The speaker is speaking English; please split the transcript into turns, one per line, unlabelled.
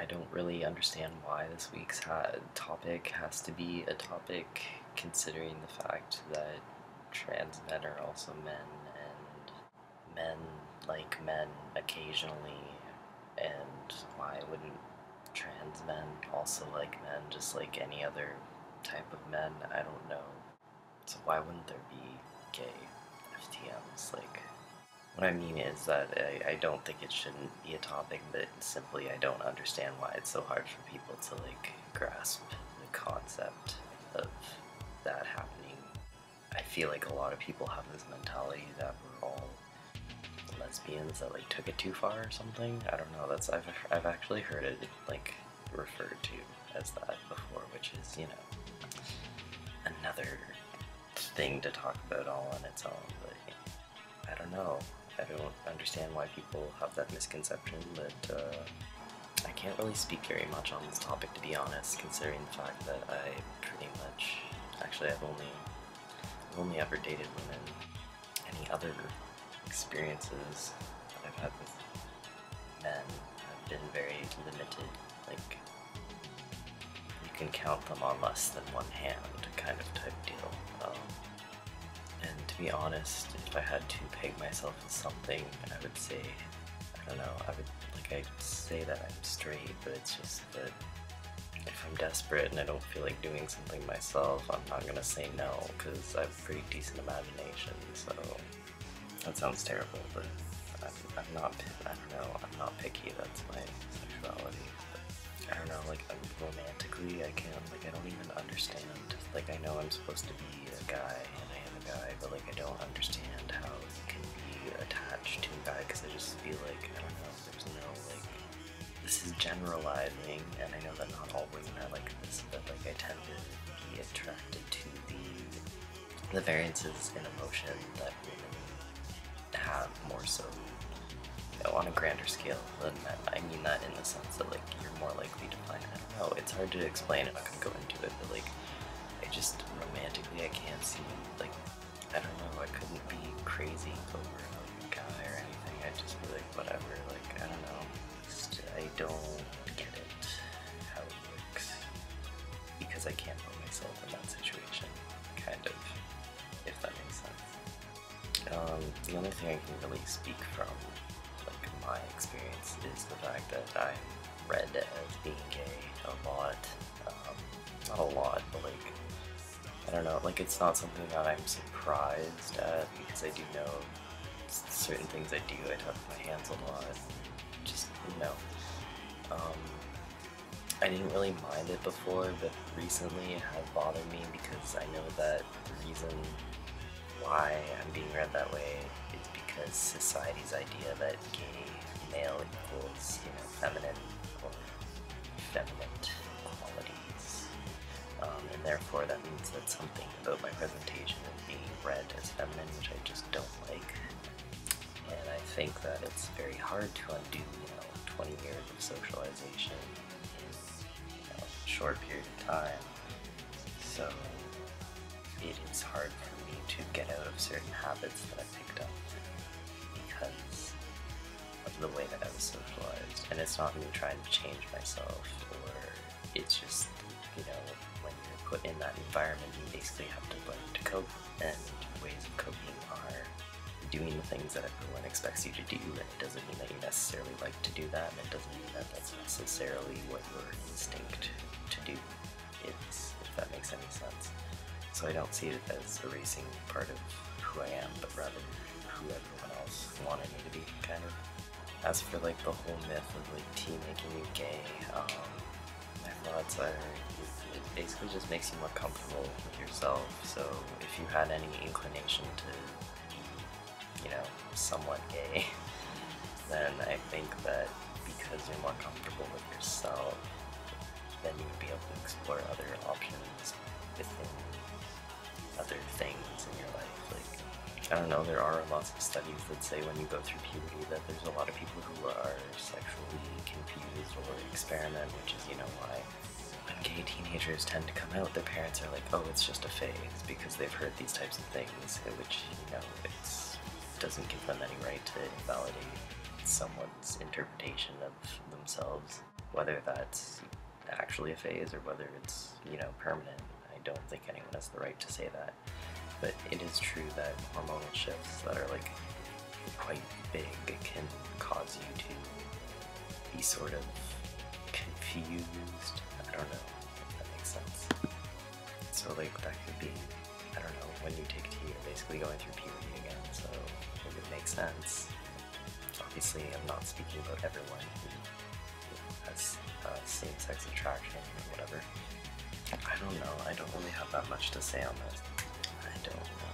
I don't really understand why this week's topic has to be a topic, considering the fact that trans men are also men, and men like men occasionally, and why wouldn't trans men also like men just like any other type of men? I don't know. So why wouldn't there be gay FTMs? Like, what I mean is that I don't think it shouldn't be a topic, but simply I don't understand why it's so hard for people to like grasp the concept of that happening. I feel like a lot of people have this mentality that we're all lesbians that like took it too far or something. I don't know. I've actually heard it like referred to as that before, which is, you know, another thing to talk about all on its own. But you know, I don't know. I don't understand why people have that misconception, but I can't really speak very much on this topic, to be honest, considering the fact that I pretty much, actually I've only ever dated women. Any other experiences that I've had with men have been very limited. Like, you can count them on less than one hand, kind of type deal. And to be honest, if I had to peg myself as something, I would say, I don't know, I'd say that I'm straight, but it's just that if I'm desperate and I don't feel like doing something myself, I'm not gonna say no, because I have a pretty decent imagination, so that sounds terrible, but I'm not picky, that's my sexuality. I don't know, like, romantically, I don't even understand. Like, I know I'm supposed to be a guy, and I am a guy, but, like, I don't understand how you can be attached to a guy, because I just feel like, I don't know, there's no, like, this is generalizing, and I know that not all women are like this, but, like, I tend to be attracted to the variances in emotion that women have more so, on a grander scale than men. I mean that in the sense that, like, you're more likely to find, I don't know, it's hard to explain, I'm not gonna go into it, but, like, I just, romantically, I can't see, like, I don't know, I couldn't be crazy over a guy or anything, I'd just be like, whatever, like, I don't know, I don't get it, how it works, because I can't put myself in that situation, kind of, if that makes sense. The only thing I can really speak from, like, my experience is the fact that I'm read as being gay a lot. Not a lot, but, like, I don't know, like, it's not something that I'm surprised at, because I do know certain things I do. I talk with my hands a lot, just, you know. I didn't really mind it before, but recently it has bothered me, because I know that the reason why I'm being read that way is because society's idea that gay male equals, you know, feminine or feminine qualities, and therefore that means that something about my presentation is being read as feminine, which I just don't like, and I think that it's very hard to undo, you know, 20 years of socialization in, you know, a short period of time, so it is hard for me to get out of certain habits that I picked up because of the way that I was socialized. And it's not me trying to change myself, or it's just, you know, when you're put in that environment, you basically have to learn to cope, and ways of coping are doing the things that everyone expects you to do, and it doesn't mean that you necessarily like to do that, and it doesn't mean that that's necessarily what your instinct to do is, if that makes any sense. So I don't see it as erasing part of who I am, but rather who everyone else wanted me to be, kind of. As for, like, the whole myth of, like, tea making you gay, my thoughts are, it basically just makes you more comfortable with yourself. So if you had any inclination to be, you know, somewhat gay, then I think that because you're more comfortable with yourself, then you would be able to explore other options within other things in your life. Like, I don't know, there are lots of studies that say when you go through puberty that there's a lot of people who are sexually confused or experiment, which is, you know, why when gay teenagers tend to come out, their parents are like, oh, it's just a phase, because they've heard these types of things, which, you know, it doesn't give them any right to invalidate someone's interpretation of themselves. whether that's actually a phase or whether it's, you know, permanent. I don't think anyone has the right to say that. But it is true that hormonal shifts that are like quite big can cause you to be sort of confused. I don't know if that makes sense. So like that could be, I don't know, when you take tea you're basically going through puberty again, so it would make sense. Obviously I'm not speaking about everyone who has same-sex attraction or whatever. I don't know, I don't really have that much to say on this. I don't know.